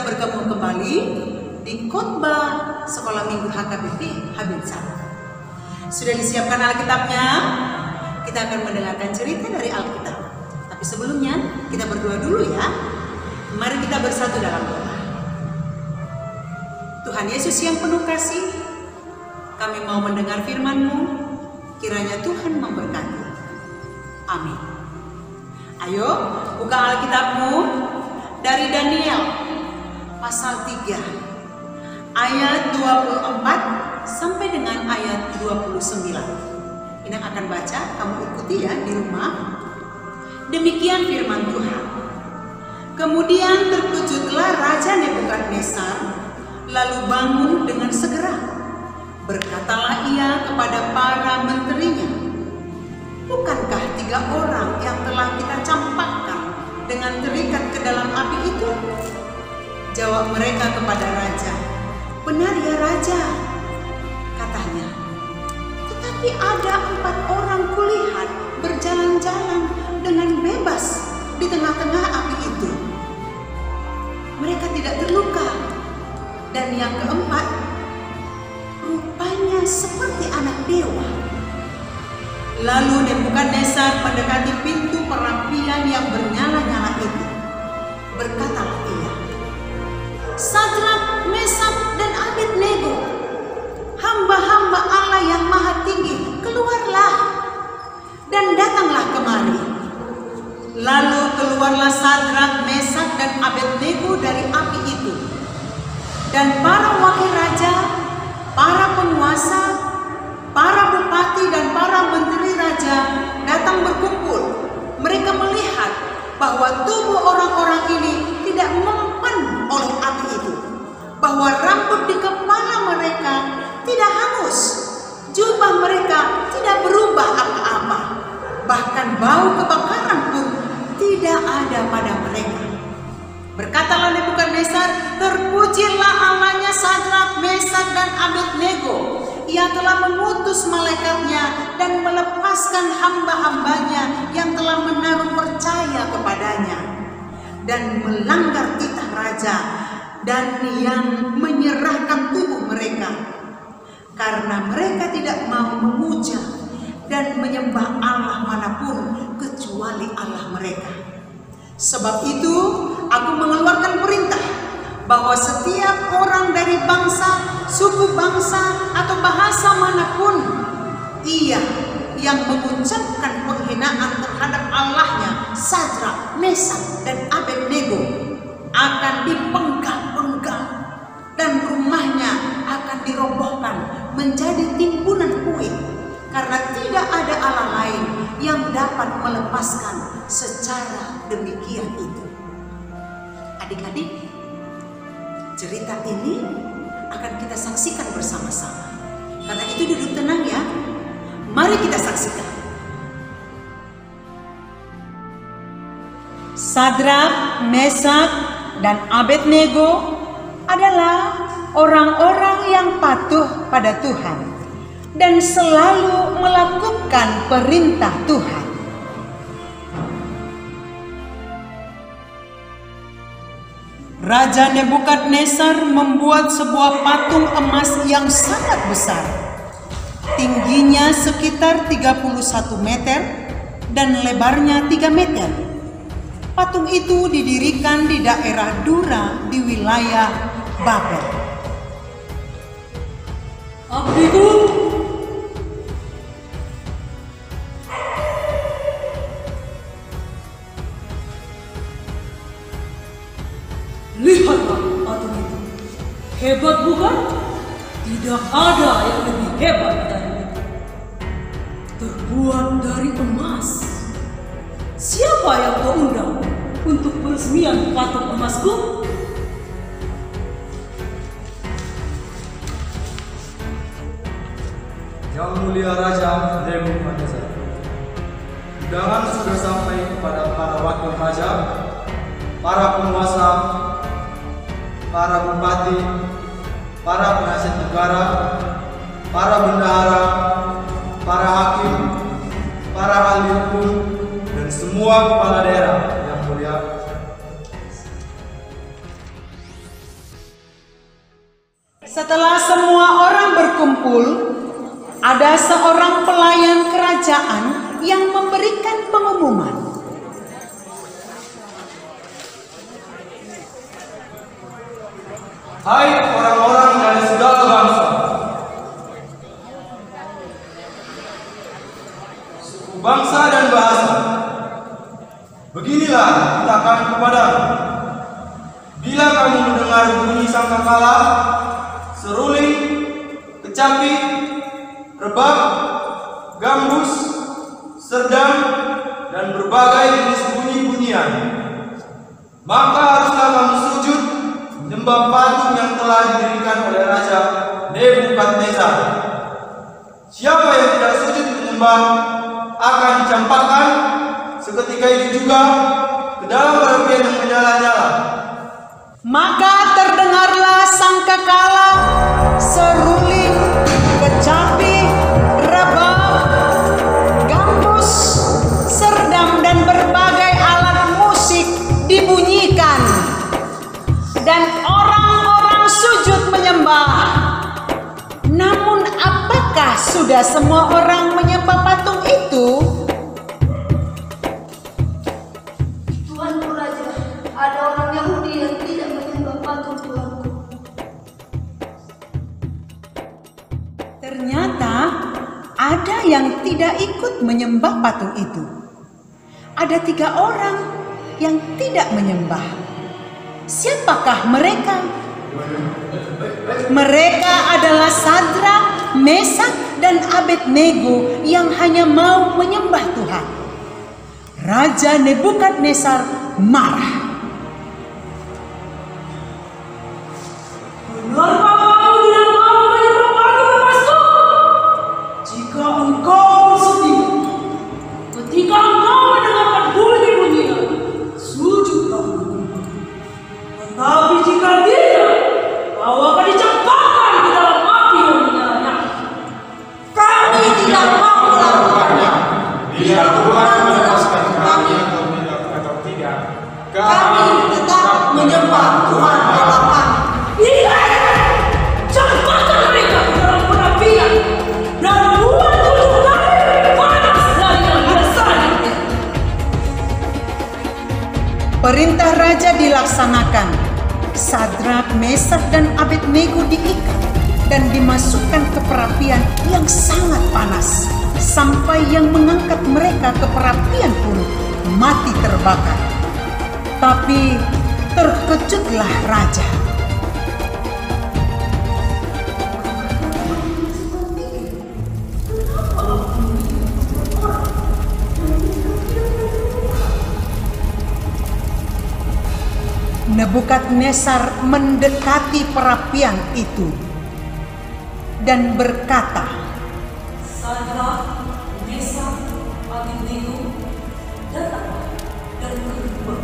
bertemu kembali di khotbah Sekolah Minggu HKBP Habinsa. Sudah disiapkan Alkitabnya? Kita akan mendengarkan cerita dari Alkitab. Tapi sebelumnya kita berdoa dulu ya. Mari kita bersatu dalam doa. Tuhan Yesus yang penuh kasih, kami mau mendengar firman-Mu. Kiranya Tuhan memberkati. Amin. Ayo buka Alkitab-Mu dari Daniel pasal 3 ayat 24 sampai dengan ayat 29. Ini akan baca, kamu ikuti ya di rumah. Demikian firman Tuhan. Kemudian terkejutlah Raja Nebukadnezar, lalu bangun dengan segera. Berkatalah ia kepada para menterinya, bukankah 3 orang yang telah kita campakkan dengan terikat ke dalam api itu? Jawab mereka kepada raja, benar ya raja, katanya. Tetapi ada 4 orang kulihat berjalan-jalan dengan bebas di tengah-tengah api itu. Mereka tidak terluka. Dan yang keempat, rupanya seperti anak dewa. Lalu Nebukadnezar mendekati pintu perapian yang bernyala-nyala itu. Berkatalah ia, Sadrak, Mesak, dan Abednego, hamba-hamba Allah yang maha tinggi, keluarlah dan datanglah kemari. Lalu keluarlah Sadrak, Mesak, dan Abednego dari api itu. Dan para wakil raja, para penguasa, para bupati, dan para menteri raja datang berkumpul. Mereka melihat bahwa tubuh orang-orang ini tidak mempan oleh api itu, bahwa rambut di kepala mereka tidak hangus, jubah mereka tidak berubah apa-apa, bahkan bau kebakaran pun tidak ada pada mereka. Berkatalah Nebukadnezar, terpujilah Allahnya Sadrak, Mesak, dan Abednego. Ia telah mengutus malaikatnya dan melepaskan hamba-hambanya yang telah menaruh percaya kepadanya dan melanggar titah raja dan yang menyerahkan tubuh mereka, karena mereka tidak mau memuja dan menyembah Allah manapun kecuali Allah mereka. Sebab itu aku mengeluarkan perintah bahwa setiap orang dari bangsa, suku bangsa, atau bahasa manapun, ia yang mengucapkan penghinaan terhadap Allahnya Sadrak, Mesak, dan Abednego akan dipenggal-penggal dan rumahnya akan dirobohkan menjadi timbunan puing, karena tidak ada Allah lain yang dapat melepaskan secara demikian itu. Adik-adik, cerita ini akan kita saksikan bersama-sama. Karena itu duduk tenang ya. Mari kita saksikan. Sadrak, Mesak, dan Abednego adalah orang-orang yang patuh pada Tuhan dan selalu melakukan perintah Tuhan. Raja Nebukadnezar membuat sebuah patung emas yang sangat besar. Tingginya sekitar 31 meter dan lebarnya 3 meter. Patung itu didirikan di daerah Dura di wilayah Babel. Abdiku, lihatlah patung itu. Hebat bukan? Tidak ada yang lebih hebat dari itu. Terbuat dari emas. Siapa yang kau undang untuk peresmian patung emasku? Yang mulia Raja Nebukadnezar, undangan sudah sampai kepada para wakil raja, para penguasa, para bupati, para penasihat negara, para bendahara, para hakim, para ahli hukum, dan semua kepala daerah yang mulia. Setelah semua orang berkumpul, ada seorang pelayan kerajaan yang memberikan pengumuman. Hai orang-orang dari segala bangsa, suku bangsa dan bahasa, beginilah katakan kepadamu. Bila kamu mendengar bunyi sangkakala, seruling, kecapi, rebab, gambus, serdam, dan berbagai jenis bunyi-bunyian, maka haruslah kamu sujud menyembah patung yang telah didirikan oleh Raja Nebukadnezar. Siapa yang tidak sujud menyembah akan dicampakkan seketika itu juga ke dalam api yang menyala-nyala. Maka terdengarlah sangkakala, seruling, kecapi, rebab, gambus, serdam, dan berbagai alat musik dibunyikan. Dan orang-orang sujud menyembah. Namun apakah sudah semua orang menyembah patung itu? Tuanku Raja, ada orang Yahudi yang tidak menyembah patung Tuanku. Ternyata ada yang tidak ikut menyembah patung itu. Ada 3 orang yang tidak menyembah. Siapakah mereka? Mereka adalah Sadrak, Mesak, dan Abednego yang hanya mau menyembah Tuhan. Raja Nebukadnezar marah. Benarkah kamu tidak mau menyembah patung emasku? Jika engkau bersedia, ketika engkau mendengarkan bunyi-bunyian, sujudlah. Tetapi jika tidak, kau akan dicampakkan ke dalam api yang menyala-nyala. Kami tidak mau melakukannya. Bila Tuhan melepaskan kami atau tidak, Kami tetap menyembah Tuhan Allah kami. Iya, campakkan mereka ke dalam perapian dan buat tubuh kami panas dari yang biasanya. Perintah raja dilaksanakan. Sadrak, Mesak, dan Abednego diikat dan dimasukkan ke perapian yang sangat panas, sampai yang mengangkat mereka ke perapian pun mati terbakar. Tapi terkejutlah raja. Nebukadnezar mendekati perapian itu dan berkata, Sadrak, Mesak, Abednego, datanglah dan keluar.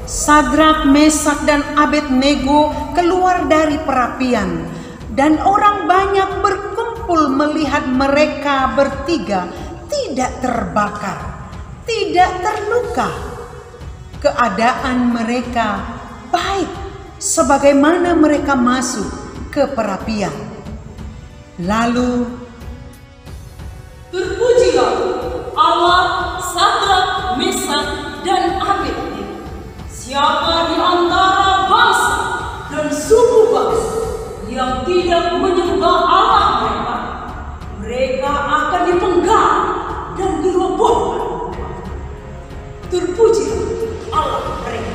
Sadrak, Mesak, dan Abednego keluar dari perapian, dan orang banyak berkumpul melihat mereka bertiga tidak terbakar, tidak terluka. Keadaan mereka baik sebagaimana mereka masuk ke perapian. Lalu, Terpujilah Allah Sadrak, Mesak, dan Abednego. Siapa di antara bangsa dan suku bangsa yang tidak menyembah Allah mereka, mereka akan dipenggal dan dirobohkan. Terpujilah Allah mereka.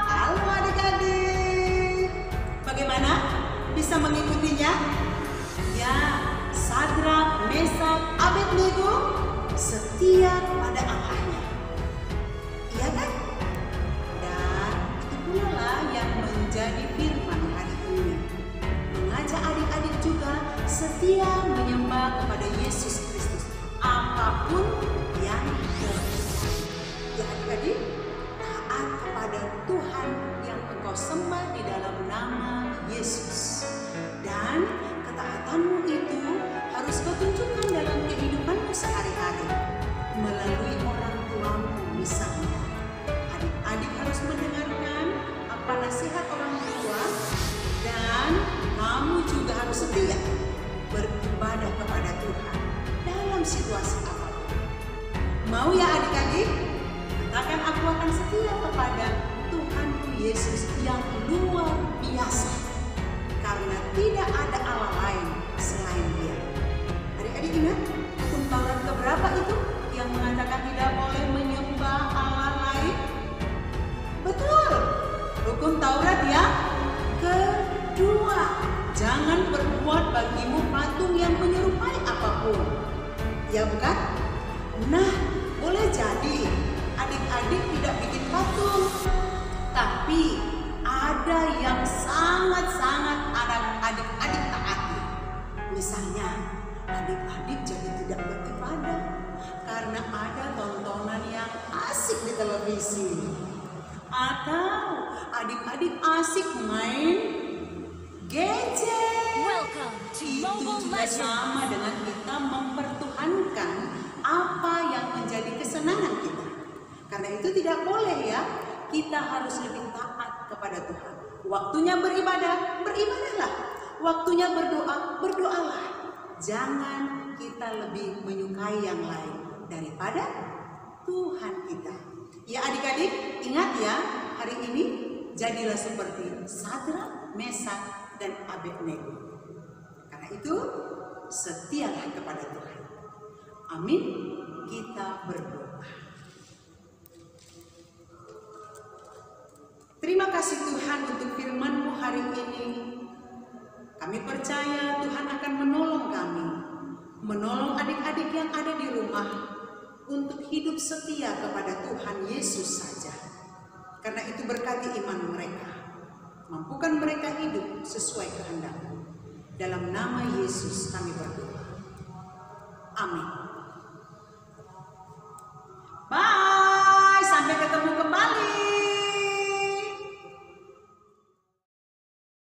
halo adik-adik, bagaimana? Bisa mengikutinya? Ya, Sadrak, Mesak, Abednego setia pada Allahnya. Iya kan? Dan itu pula lah yang menjadi firman hari ini. Mengajak adik-adik juga setia menyembah kepada Yesus Kristus apapun yang terjadi. Ya adik-adik, taat kepada Tuhan yang engkau sembah di dalam nama Yesus. Dan ketaatanmu itu harus kau tunjukkan dalam kehidupanmu sehari-hari. melalui orang tuamu misalnya. Adik-adik harus mendengarkan apa nasihat orang tua, dan kamu juga harus setia beribadah kepada Tuhan dalam situasi apapun. Mau ya adik-adik? Katakan, aku akan setia kepada Tuhanku Yesus yang luar biasa, karena tidak ada Allah lain selain Dia. Adik-adik ingat hukum Taurat keberapa itu yang mengatakan tidak boleh menyembah Allah lain? Betul, hukum Taurat yang kedua, jangan berbuat bagimu patung yang menyerupai apapun. Ya bukan? Nah, boleh jadi adik-adik tidak bikin patung, tapi ada yang sangat-sangat adik-adik taati. Misalnya, adik-adik jadi tidak beribadah karena ada tontonan yang asik di televisi. Atau adik-adik asik main gadget. Itu juga sama dengan kita mempertuhankan apa yang menjadi kesenangan kita. Karena itu tidak boleh ya, kita harus lebih taat kepada Tuhan. Waktunya beribadah, beribadahlah. Waktunya berdoa, berdoalah. Jangan kita lebih menyukai yang lain daripada Tuhan kita. Ya adik-adik, ingat ya, hari ini jadilah seperti Sadrak, Mesak, dan Abednego. Karena itu, setialah kepada Tuhan. Amin. Kita berdoa. Terima kasih Tuhan untuk firman-Mu hari ini. Kami percaya Tuhan akan menolong kami, menolong adik-adik yang ada di rumah untuk hidup setia kepada Tuhan Yesus saja. Karena itu berkati iman mereka, mampukan mereka hidup sesuai kehendak-Mu. Dalam nama Yesus kami berdoa. Amin.